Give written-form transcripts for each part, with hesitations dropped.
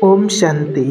ओम शांति।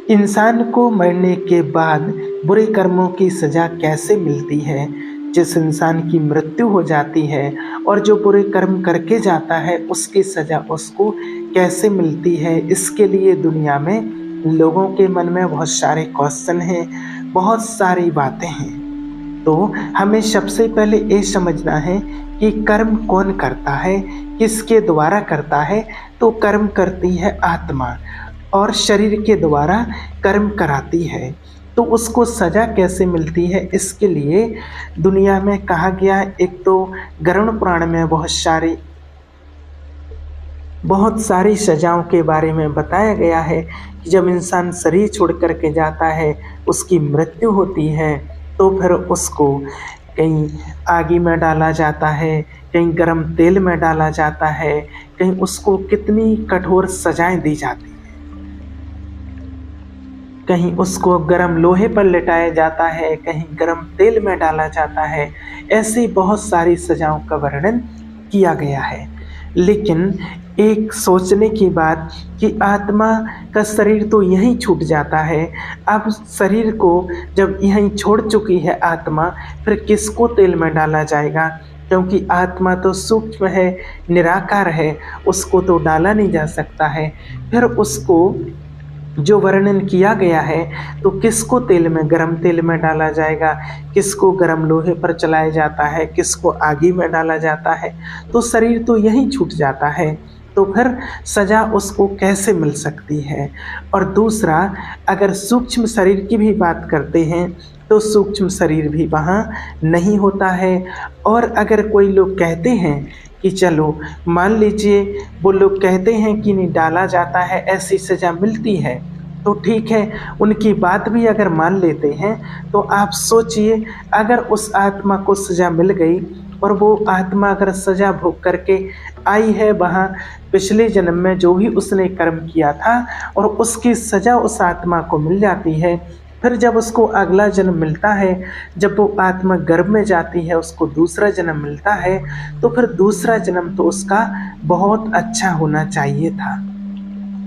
इंसान को मरने के बाद बुरे कर्मों की सज़ा कैसे मिलती है? जिस इंसान की मृत्यु हो जाती है और जो बुरे कर्म करके जाता है उसकी सज़ा उसको कैसे मिलती है, इसके लिए दुनिया में लोगों के मन में बहुत सारे क्वेश्चन हैं, बहुत सारी बातें हैं। तो हमें सबसे पहले ये समझना है कि कर्म कौन करता है, किसके द्वारा करता है। तो कर्म करती है आत्मा और शरीर के द्वारा कर्म कराती है। तो उसको सज़ा कैसे मिलती है, इसके लिए दुनिया में कहा गया है। एक तो गरुड़ पुराण में बहुत सारी सज़ाओं के बारे में बताया गया है कि जब इंसान शरीर छोड़ कर के जाता है, उसकी मृत्यु होती है, तो फिर उसको कहीं आगी में डाला जाता है, कहीं गरम तेल में डाला जाता है, कहीं उसको कितनी कठोर सजाएं दी जाती हैं। कहीं उसको गरम लोहे पर लिटाया जाता है, कहीं गरम तेल में डाला जाता है। ऐसी बहुत सारी सजाओं का वर्णन किया गया है। लेकिन एक सोचने की बात कि आत्मा का शरीर तो यहीं छूट जाता है। अब शरीर को जब यहीं छोड़ चुकी है आत्मा, फिर किसको तेल में डाला जाएगा? क्योंकि आत्मा तो सूक्ष्म है, निराकार है, उसको तो डाला नहीं जा सकता है। फिर उसको जो वर्णन किया गया है, तो किसको तेल में, गरम तेल में डाला जाएगा, किसको गरम लोहे पर चलाया जाता है, किसको आगी में डाला जाता है। तो शरीर तो यहीं छूट जाता है, तो फिर सज़ा उसको कैसे मिल सकती है? और दूसरा, अगर सूक्ष्म शरीर की भी बात करते हैं तो सूक्ष्म शरीर भी वहाँ नहीं होता है। और अगर कोई लोग कहते हैं कि चलो मान लीजिए, वो लोग कहते हैं कि नहीं डाला जाता है, ऐसी सज़ा मिलती है, तो ठीक है, उनकी बात भी अगर मान लेते हैं, तो आप सोचिए, अगर उस आत्मा को सज़ा मिल गई और वो आत्मा अगर सज़ा भोग करके आई है वहाँ पिछले जन्म में जो भी उसने कर्म किया था, और उसकी सज़ा उस आत्मा को मिल जाती है, फिर जब उसको अगला जन्म मिलता है, जब वो आत्मा गर्भ में जाती है, उसको दूसरा जन्म मिलता है, तो फिर दूसरा जन्म तो उसका बहुत अच्छा होना चाहिए था।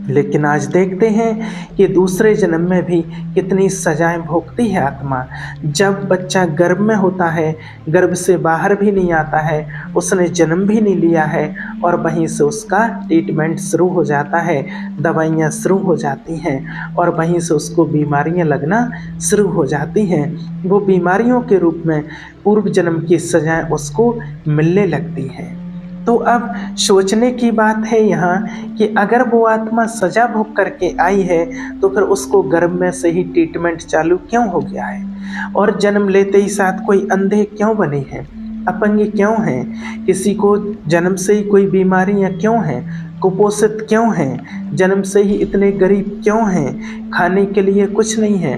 लेकिन आज देखते हैं कि दूसरे जन्म में भी कितनी सजाएं भोगती है आत्मा। जब बच्चा गर्भ में होता है, गर्भ से बाहर भी नहीं आता है, उसने जन्म भी नहीं लिया है, और वहीं से उसका ट्रीटमेंट शुरू हो जाता है, दवाइयाँ शुरू हो जाती हैं, और वहीं से उसको बीमारियाँ लगना शुरू हो जाती हैं। वो बीमारियों के रूप में पूर्व जन्म की सजाएं उसको मिलने लगती हैं। तो अब सोचने की बात है यहाँ कि अगर वो आत्मा सजा भोग करके आई है, तो फिर उसको गर्भ में से ही ट्रीटमेंट चालू क्यों हो गया है? और जन्म लेते ही साथ कोई अंधे क्यों बने हैं, अपंग क्यों हैं, किसी को जन्म से ही कोई बीमारियाँ क्यों हैं, कुपोषित क्यों हैं, जन्म से ही इतने गरीब क्यों हैं, खाने के लिए कुछ नहीं है,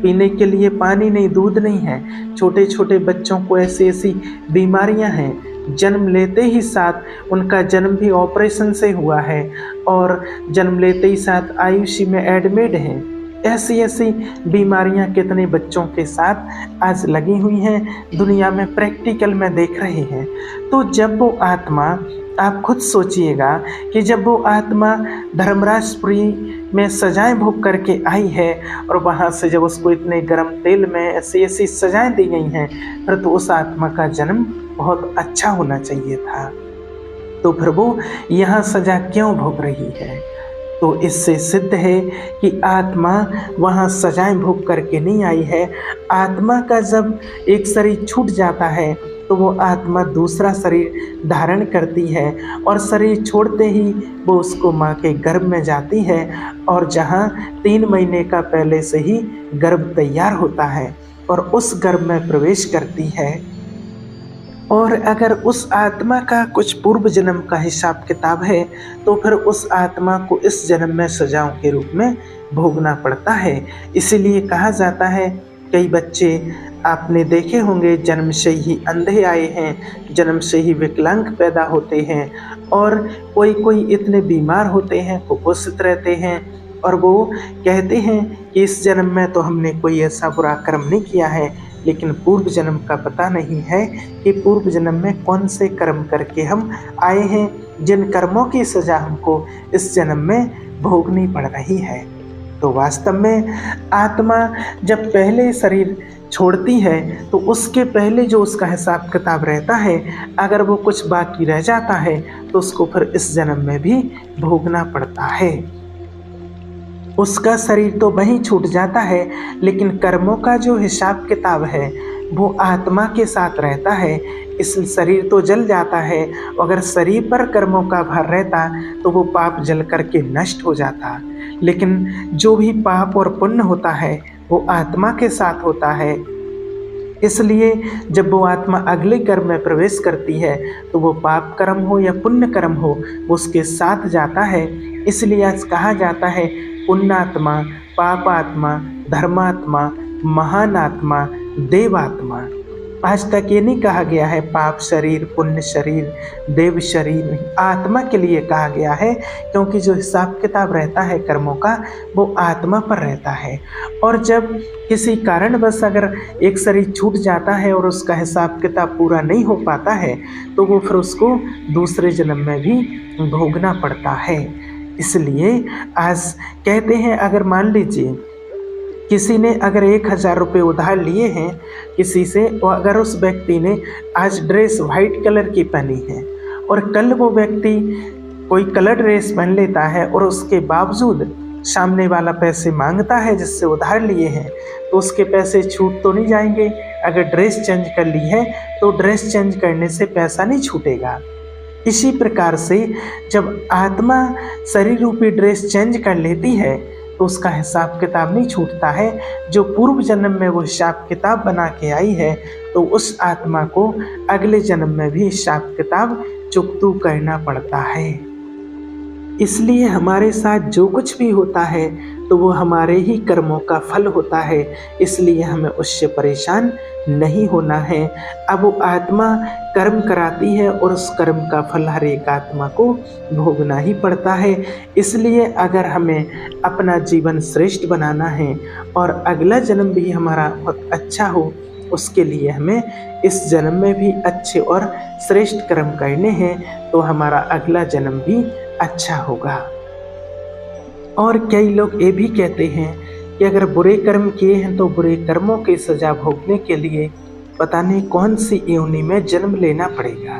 पीने के लिए पानी नहीं, दूध नहीं है, छोटे छोटे बच्चों को ऐसी ऐसी बीमारियां हैं, जन्म लेते ही साथ उनका जन्म भी ऑपरेशन से हुआ है, और जन्म लेते ही साथ आईसीयू में एडमिट हैं। ऐसी ऐसी बीमारियां कितने बच्चों के साथ आज लगी हुई हैं, दुनिया में प्रैक्टिकल में देख रहे हैं। तो जब वो आत्मा, आप खुद सोचिएगा कि जब वो आत्मा धर्मराजपुरी में सजाएं भोग करके आई है, और वहाँ से जब उसको इतने गर्म तेल में ऐसी ऐसी सजाएं दी गई हैं, फिर तो उस आत्मा का जन्म बहुत अच्छा होना चाहिए था। तो फिर वो यहाँ सजा क्यों भोग रही है? तो इससे सिद्ध है कि आत्मा वहाँ सजाएं भोग करके नहीं आई है। आत्मा का जब एक शरीर छूट जाता है, तो वो आत्मा दूसरा शरीर धारण करती है, और शरीर छोड़ते ही वो उसको माँ के गर्भ में जाती है, और जहाँ 3 महीने का पहले से ही गर्भ तैयार होता है, और उस गर्भ में प्रवेश करती है। और अगर उस आत्मा का कुछ पूर्व जन्म का हिसाब किताब है, तो फिर उस आत्मा को इस जन्म में सजाओं के रूप में भोगना पड़ता है। इसीलिए कहा जाता है, कई बच्चे आपने देखे होंगे जन्म से ही अंधे आए हैं, जन्म से ही विकलांग पैदा होते हैं, और कोई कोई इतने बीमार होते हैं, कुपोषित रहते हैं, और वो कहते हैं कि इस जन्म में तो हमने कोई ऐसा बुरा कर्म नहीं किया है, लेकिन पूर्व जन्म का पता नहीं है कि पूर्व जन्म में कौन से कर्म करके हम आए हैं, जिन कर्मों की सज़ा हमको इस जन्म में भोगनी पड़ रही है। तो वास्तव में आत्मा जब पहले शरीर छोड़ती है तो उसके पहले जो उसका हिसाब किताब रहता है, अगर वो कुछ बाकी रह जाता है तो उसको फिर इस जन्म में भी भोगना पड़ता है। उसका शरीर तो वहीं छूट जाता है, लेकिन कर्मों का जो हिसाब किताब है वो आत्मा के साथ रहता है। इस शरीर तो जल जाता है, अगर शरीर पर कर्मों का भार रहता तो वो पाप जल करके नष्ट हो जाता, लेकिन जो भी पाप और पुण्य होता है वो आत्मा के साथ होता है। इसलिए जब वो आत्मा अगले कर्म में प्रवेश करती है तो वो पाप कर्म हो या पुण्य कर्म हो वो उसके साथ जाता है। इसलिए आज कहा जाता है पुण्यात्मा, पापात्मा, धर्मात्मा, महान आत्मा, देवात्मा। आज तक ये नहीं कहा गया है पाप शरीर, पुण्य शरीर, देव शरीर। आत्मा के लिए कहा गया है, क्योंकि जो हिसाब किताब रहता है कर्मों का वो आत्मा पर रहता है। और जब किसी कारणवश अगर एक शरीर छूट जाता है और उसका हिसाब किताब पूरा नहीं हो पाता है तो वो फिर उसको दूसरे जन्म में भी भोगना पड़ता है। इसलिए आज कहते हैं, अगर मान लीजिए किसी ने अगर 1000 रुपये उधार लिए हैं किसी से, और अगर उस व्यक्ति ने आज ड्रेस वाइट कलर की पहनी है और कल वो व्यक्ति कोई कलर ड्रेस पहन लेता है और उसके बावजूद सामने वाला पैसे मांगता है जिससे उधार लिए हैं, तो उसके पैसे छूट तो नहीं जाएंगे। अगर ड्रेस चेंज कर ली है तो ड्रेस चेंज करने से पैसा नहीं छूटेगा। इसी प्रकार से जब आत्मा शरीर रूपी ड्रेस चेंज कर लेती है तो उसका हिसाब किताब नहीं छूटता है। जो पूर्व जन्म में वो हिसाब किताब बना के आई है तो उस आत्मा को अगले जन्म में भी हिसाब किताब चुकतू करना पड़ता है। इसलिए हमारे साथ जो कुछ भी होता है तो वो हमारे ही कर्मों का फल होता है, इसलिए हमें उससे परेशान नहीं होना है। अब वो आत्मा कर्म कराती है और उस कर्म का फल हर एक आत्मा को भोगना ही पड़ता है। इसलिए अगर हमें अपना जीवन श्रेष्ठ बनाना है और अगला जन्म भी हमारा बहुत अच्छा हो, उसके लिए हमें इस जन्म में भी अच्छे और श्रेष्ठ कर्म करने हैं तो हमारा अगला जन्म भी अच्छा होगा। और कई लोग ये भी कहते हैं कि अगर बुरे कर्म किए हैं तो बुरे कर्मों की सजा भोगने के लिए पता नहीं कौन सी योनि में जन्म लेना पड़ेगा।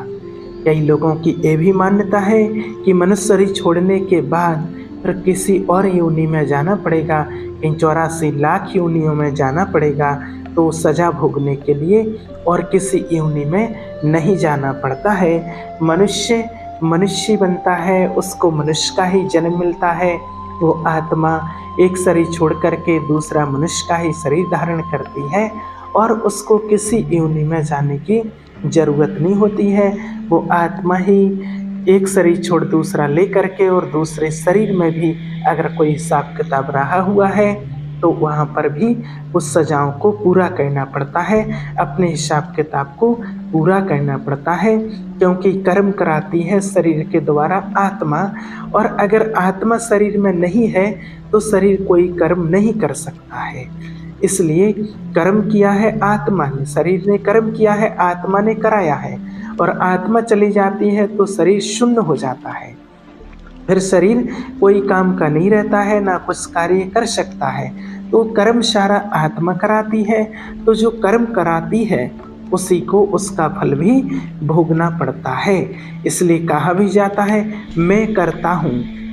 कई लोगों की ये भी मान्यता है कि मनुष्य शरीर छोड़ने के बाद फिर किसी और योनि में जाना पड़ेगा, इन 84 लाख योनियों में जाना पड़ेगा, तो सजा भोगने के लिए और किसी योनि में नहीं जाना पड़ता है। मनुष्य बनता है, उसको मनुष्य का ही जन्म मिलता है। वो आत्मा एक शरीर छोड़ करके दूसरा मनुष्य का ही शरीर धारण करती है और उसको किसी योनि में जाने की ज़रूरत नहीं होती है। वो आत्मा ही एक शरीर छोड़ दूसरा ले करके और दूसरे शरीर में भी अगर कोई हिसाब किताब रहा हुआ है तो वहाँ पर भी उस सजाओं को पूरा करना पड़ता है, अपने हिसाब किताब को पूरा करना पड़ता है, क्योंकि कर्म कराती है शरीर के द्वारा आत्मा। और अगर आत्मा शरीर में नहीं है तो शरीर कोई कर्म नहीं कर सकता है। इसलिए कर्म किया है आत्मा ने, शरीर ने कर्म किया है, आत्मा ने कराया है। और आत्मा चली जाती है तो शरीर शून्य हो जाता है, फिर शरीर कोई काम का नहीं रहता है, ना कुछ कार्य कर सकता है। तो कर्म सारा आत्मा कराती है, तो जो कर्म कराती है उसी को उसका फल भी भोगना पड़ता है। इसलिए कहा भी जाता है, मैं करता हूँ,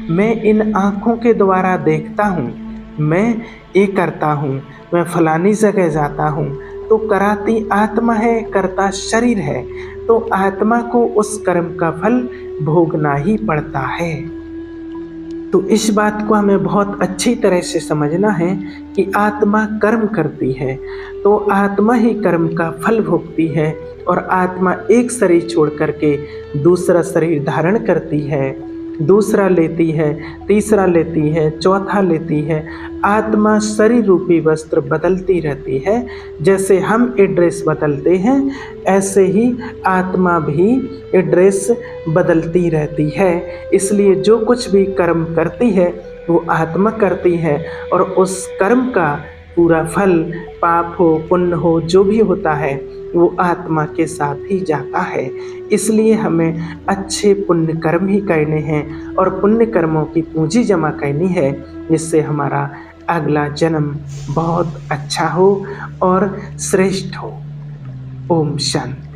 मैं इन आँखों के द्वारा देखता हूँ, मैं ये करता हूँ, मैं फलानी जगह जाता हूँ। तो कराती आत्मा है, करता शरीर है, तो आत्मा को उस कर्म का फल भोगना ही पड़ता है। तो इस बात को हमें बहुत अच्छी तरह से समझना है कि आत्मा कर्म करती है तो आत्मा ही कर्म का फल भोगती है। और आत्मा एक शरीर छोड़ करके दूसरा शरीर धारण करती है, दूसरा लेती है, तीसरा लेती है, चौथा लेती है। आत्मा शरीर रूपी वस्त्र बदलती रहती है। जैसे हम ये ड्रेस बदलते हैं ऐसे ही आत्मा भी ये ड्रेस बदलती रहती है। इसलिए जो कुछ भी कर्म करती है वो आत्मा करती है और उस कर्म का पूरा फल, पाप हो पुण्य हो जो भी होता है वो आत्मा के साथ ही जाता है। इसलिए हमें अच्छे पुण्य कर्म ही करने हैं और पुण्य कर्मों की पूंजी जमा करनी है, जिससे हमारा अगला जन्म बहुत अच्छा हो और श्रेष्ठ हो। ओम शांति।